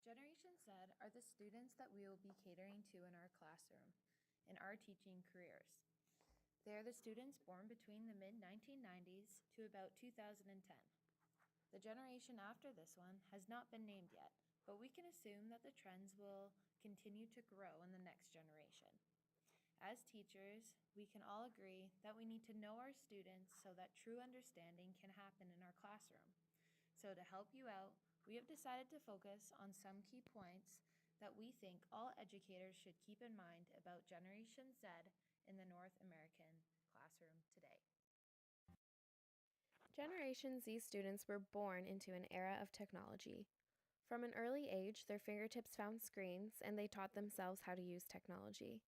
Generation Z are the students that we will be catering to in our classroom, in our teaching careers. They are the students born between the mid-1990s to about 2010. The generation after this one has not been named yet, but we can assume that the trends will continue to grow in the next generation. As teachers, we can all agree that we need to know our students so that true understanding can happen in our classroom. So to help you out, we have decided to focus on some key points that we think all educators should keep in mind about Generation Z in the North American classroom today. Generation Z students were born into an era of technology. From an early age, their fingertips found screens and they taught themselves how to use technology.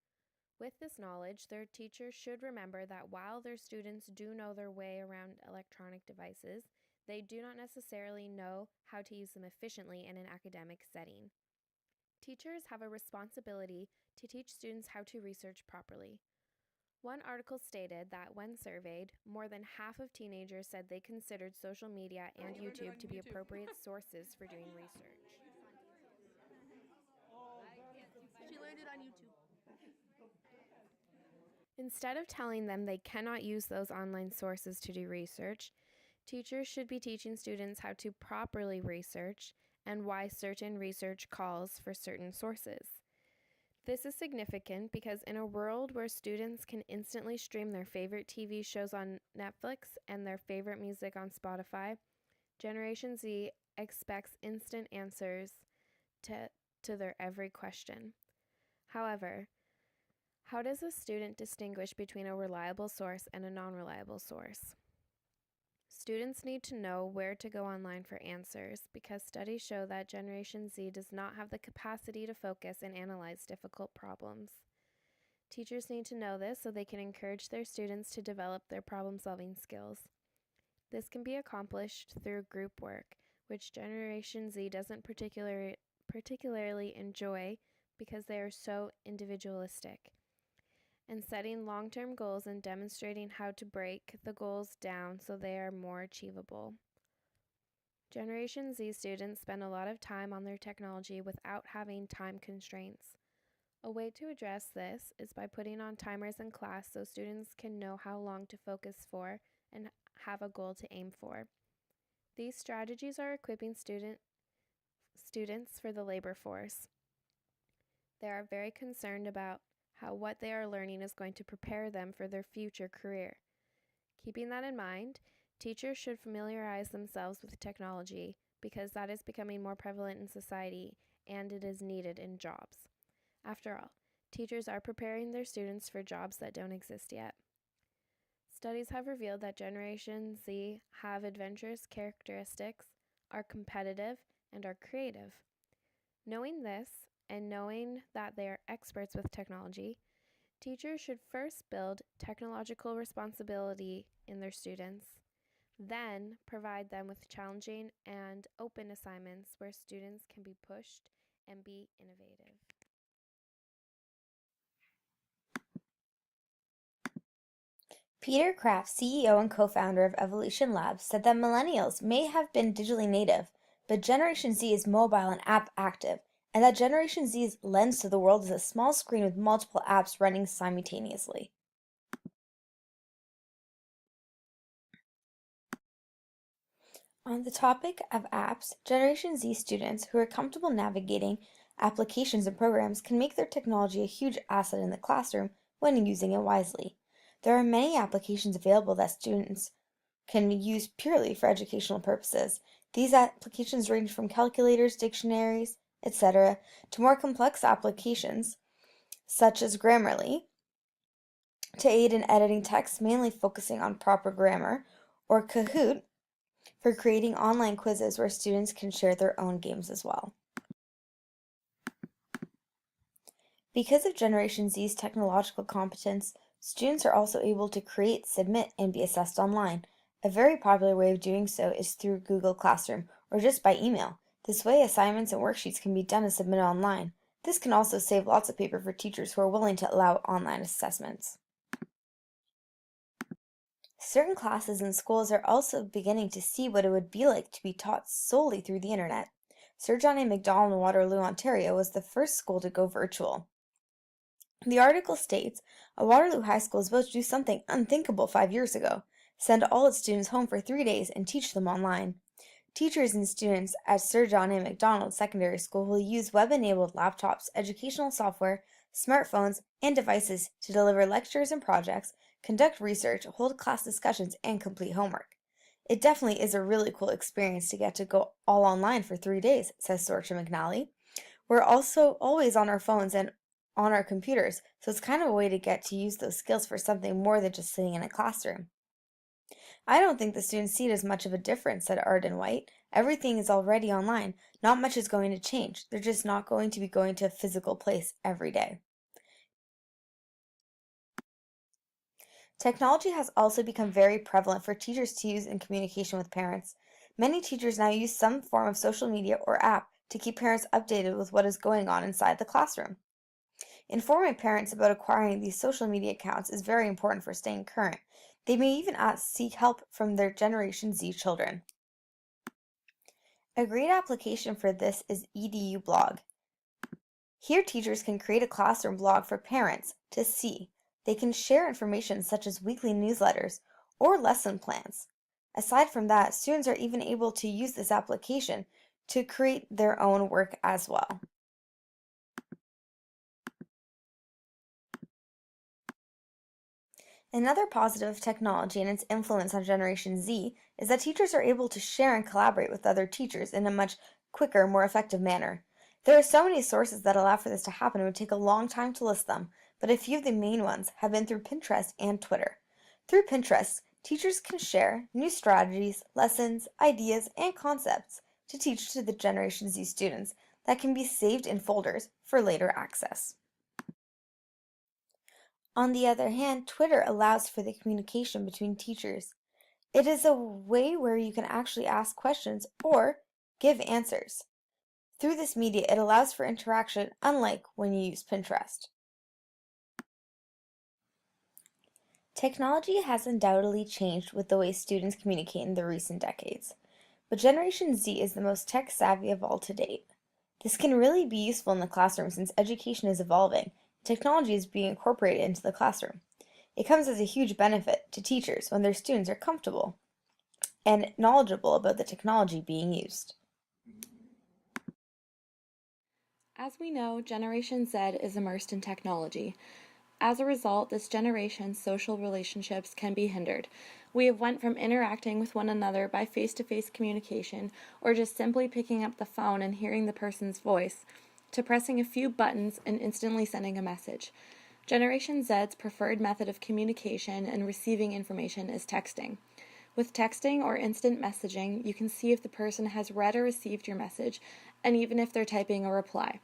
With this knowledge, their teachers should remember that while their students do know their way around electronic devices, they do not necessarily know how to use them efficiently in an academic setting. Teachers have a responsibility to teach students how to research properly. One article stated that when surveyed, more than half of teenagers said they considered social media and YouTube to be appropriate sources for doing research. She learned it on YouTube. Instead of telling them they cannot use those online sources to do research, teachers should be teaching students how to properly research and why certain research calls for certain sources. This is significant because in a world where students can instantly stream their favorite TV shows on Netflix and their favorite music on Spotify, Generation Z expects instant answers to their every question. However, how does a student distinguish between a reliable source and a non-reliable source? Students need to know where to go online for answers because studies show that Generation Z does not have the capacity to focus and analyze difficult problems. Teachers need to know this so they can encourage their students to develop their problem-solving skills. This can be accomplished through group work, which Generation Z doesn't particularly enjoy because they are so individualistic, and setting long-term goals and demonstrating how to break the goals down so they are more achievable. Generation Z students spend a lot of time on their technology without having time constraints. A way to address this is by putting on timers in class so students can know how long to focus for and have a goal to aim for. These strategies are equipping students for the labor force. They are very concerned about how what they are learning is going to prepare them for their future career. Keeping that in mind, teachers should familiarize themselves with technology because that is becoming more prevalent in society and it is needed in jobs. After all, teachers are preparing their students for jobs that don't exist yet. Studies have revealed that Generation Z have adventurous characteristics, are competitive, and are creative. Knowing this, and knowing that they are experts with technology, teachers should first build technological responsibility in their students, then provide them with challenging and open assignments where students can be pushed and be innovative. Peter Kraft, CEO and co-founder of Evolution Labs, said that millennials may have been digitally native, but Generation Z is mobile and app active, and that Generation Z's lens to the world is a small screen with multiple apps running simultaneously. On the topic of apps, Generation Z students who are comfortable navigating applications and programs can make their technology a huge asset in the classroom when using it wisely. There are many applications available that students can use purely for educational purposes. These applications range from calculators, dictionaries, etc., to more complex applications, such as Grammarly, to aid in editing text, mainly focusing on proper grammar, or Kahoot, for creating online quizzes where students can share their own games as well. Because of Generation Z's technological competence, students are also able to create, submit, and be assessed online. A very popular way of doing so is through Google Classroom, or just by email. This way, assignments and worksheets can be done and submitted online. This can also save lots of paper for teachers who are willing to allow online assessments. Certain classes in schools are also beginning to see what it would be like to be taught solely through the internet. Sir John A. Macdonald in Waterloo, Ontario was the first school to go virtual. The article states, a Waterloo high school is about to do something unthinkable 5 years ago, send all its students home for 3 days and teach them online. Teachers and students at Sir John A. Macdonald Secondary School will use web-enabled laptops, educational software, smartphones, and devices to deliver lectures and projects, conduct research, hold class discussions, and complete homework. It definitely is a really cool experience to get to go all online for 3 days, says Sorcha McNally. We're also always on our phones and on our computers, so it's kind of a way to get to use those skills for something more than just sitting in a classroom. I don't think the students see it as much of a difference, said Arden White. Everything is already online. Not much is going to change. They're just not going to be going to a physical place every day. Technology has also become very prevalent for teachers to use in communication with parents. Many teachers now use some form of social media or app to keep parents updated with what is going on inside the classroom. Informing parents about acquiring these social media accounts is very important for staying current. They may even seek help from their Generation Z children. A great application for this is EDU blog. Here teachers can create a classroom blog for parents to see. They can share information such as weekly newsletters or lesson plans. Aside from that, students are even able to use this application to create their own work as well. Another positive of technology and its influence on Generation Z is that teachers are able to share and collaborate with other teachers in a much quicker, more effective manner. There are so many sources that allow for this to happen. It would take a long time to list them, but a few of the main ones have been through Pinterest and Twitter. Through Pinterest, teachers can share new strategies, lessons, ideas, and concepts to teach to the Generation Z students that can be saved in folders for later access. On the other hand, Twitter allows for the communication between teachers. It is a way where you can actually ask questions or give answers. Through this media, it allows for interaction, unlike when you use Pinterest. Technology has undoubtedly changed with the way students communicate in the recent decades, but Generation Z is the most tech-savvy of all to date. This can really be useful in the classroom since education is evolving. Technology is being incorporated into the classroom. It comes as a huge benefit to teachers when their students are comfortable and knowledgeable about the technology being used. As we know, Generation Z is immersed in technology. As a result, this generation's social relationships can be hindered. We have went from interacting with one another by face-to-face communication or just simply picking up the phone and hearing the person's voice to pressing a few buttons and instantly sending a message. Generation Z's preferred method of communication and receiving information is texting. With texting or instant messaging, you can see if the person has read or received your message, and even if they're typing a reply.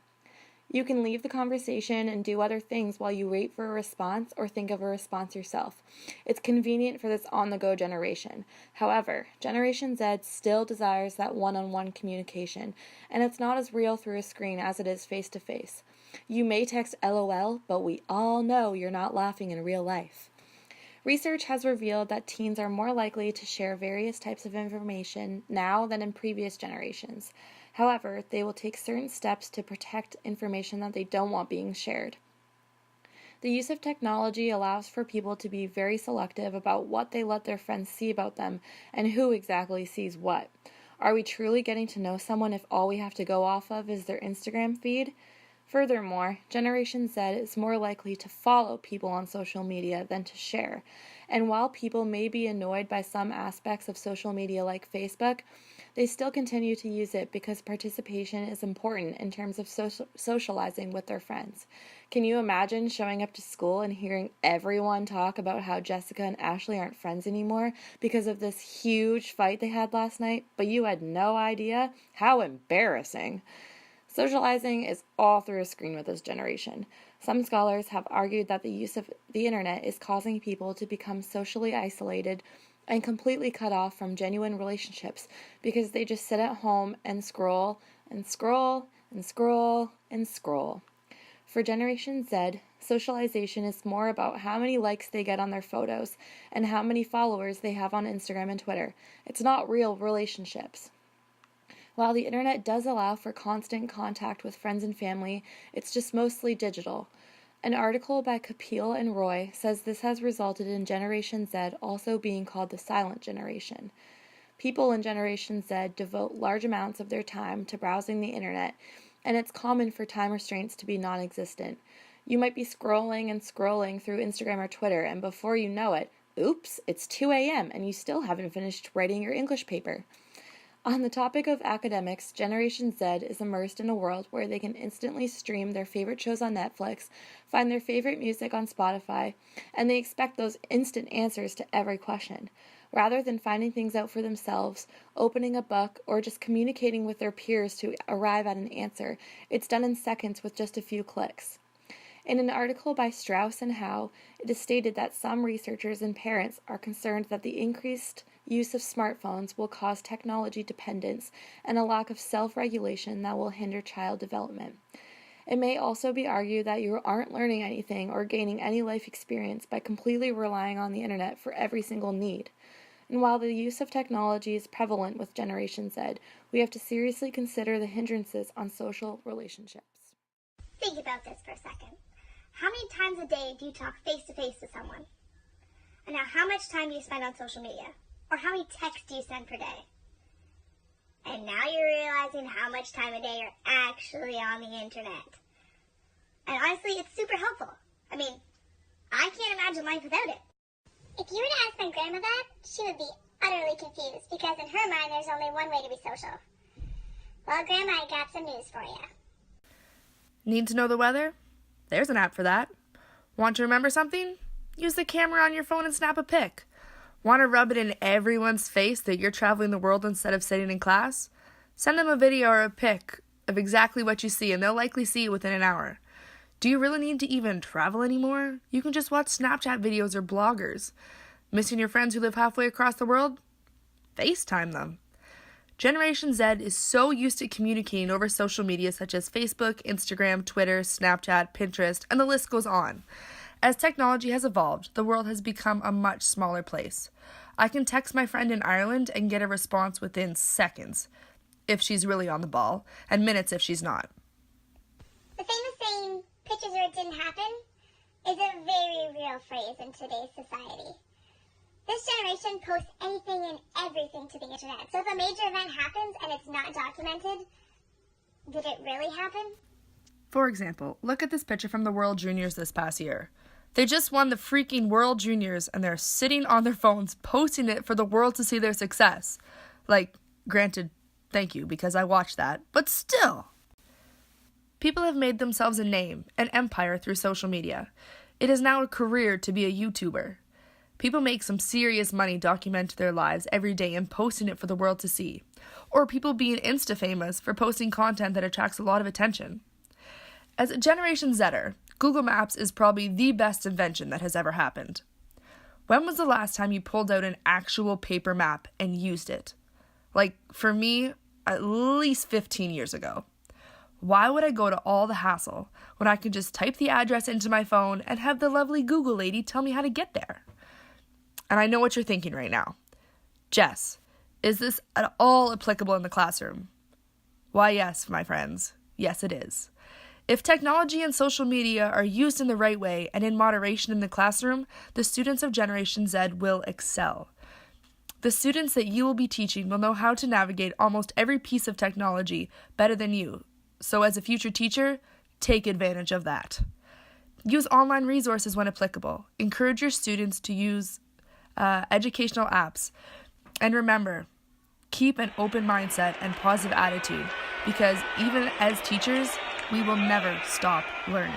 You can leave the conversation and do other things while you wait for a response or think of a response yourself. It's convenient for this on-the-go generation. However, Generation Z still desires that one-on-one communication, and it's not as real through a screen as it is face-to-face. You may text LOL, but we all know you're not laughing in real life. Research has revealed that teens are more likely to share various types of information now than in previous generations. However, they will take certain steps to protect information that they don't want being shared. The use of technology allows for people to be very selective about what they let their friends see about them and who exactly sees what. Are we truly getting to know someone if all we have to go off of is their Instagram feed? Furthermore, Generation Z is more likely to follow people on social media than to share. And while people may be annoyed by some aspects of social media like Facebook, they still continue to use it because participation is important in terms of socializing with their friends. Can you imagine showing up to school and hearing everyone talk about how Jessica and Ashley aren't friends anymore because of this huge fight they had last night, but you had no idea? How embarrassing. Socializing is all through a screen with this generation. Some scholars have argued that the use of the internet is causing people to become socially isolated and completely cut off from genuine relationships because they just sit at home and scroll and scroll and scroll and scroll. For Generation Z, socialization is more about how many likes they get on their photos and how many followers they have on Instagram and Twitter. It's not real relationships. While the internet does allow for constant contact with friends and family, it's just mostly digital. An article by Kapil and Roy says this has resulted in Generation Z also being called the silent generation. People in Generation Z devote large amounts of their time to browsing the internet, and it's common for time restraints to be non-existent. You might be scrolling and scrolling through Instagram or Twitter, and before you know it, oops, it's 2 a.m. and you still haven't finished writing your English paper. On the topic of academics, Generation Z is immersed in a world where they can instantly stream their favorite shows on Netflix, find their favorite music on Spotify, and they expect those instant answers to every question. Rather than finding things out for themselves, opening a book, or just communicating with their peers to arrive at an answer, it's done in seconds with just a few clicks. In an article by Strauss and Howe, it is stated that some researchers and parents are concerned that the increased use of smartphones will cause technology dependence and a lack of self-regulation that will hinder child development. It may also be argued that you aren't learning anything or gaining any life experience by completely relying on the internet for every single need. And while the use of technology is prevalent with Generation Z, we have to seriously consider the hindrances on social relationships. Think about this for a second. How many times a day do you talk face-to-face to someone? And now how much time do you spend on social media? Or how many texts do you send per day? And now you're realizing how much time a day you're actually on the internet. And honestly, it's super helpful. I mean, I can't imagine life without it. If you were to ask my grandma that, she would be utterly confused because in her mind there's only one way to be social. Well, Grandma, I got some news for you. Need to know the weather? There's an app for that. Want to remember something? Use the camera on your phone and snap a pic. Want to rub it in everyone's face that you're traveling the world instead of sitting in class? Send them a video or a pic of exactly what you see, and they'll likely see it within an hour. Do you really need to even travel anymore? You can just watch Snapchat videos or bloggers. Missing your friends who live halfway across the world? FaceTime them. Generation Z is so used to communicating over social media such as Facebook, Instagram, Twitter, Snapchat, Pinterest, and the list goes on. As technology has evolved, the world has become a much smaller place. I can text my friend in Ireland and get a response within seconds, if she's really on the ball, and minutes if she's not. The famous saying, pictures or it didn't happen, is a very real phrase in today's society. This generation posts anything and everything to the internet. So if a major event happens and it's not documented, did it really happen? For example, look at this picture from the World Juniors this past year. They just won the freaking World Juniors and they're sitting on their phones posting it for the world to see their success. Like, granted, thank you because I watched that, but still. People have made themselves a name, an empire through social media. It is now a career to be a YouTuber. People make some serious money documenting their lives every day and posting it for the world to see. Or people being Insta-famous for posting content that attracts a lot of attention. As a Generation Zer, Google Maps is probably the best invention that has ever happened. When was the last time you pulled out an actual paper map and used it? Like, for me, at least 15 years ago. Why would I go to all the hassle when I could just type the address into my phone and have the lovely Google lady tell me how to get there? And I know what you're thinking right now. Jess, is this at all applicable in the classroom? Why, yes, my friends. Yes, it is. If technology and social media are used in the right way and in moderation in the classroom, the students of Generation Z will excel. The students that you will be teaching will know how to navigate almost every piece of technology better than you. So as a future teacher, take advantage of that. Use online resources when applicable. Encourage your students to use educational apps. And remember, keep an open mindset and positive attitude because even as teachers, we will never stop learning.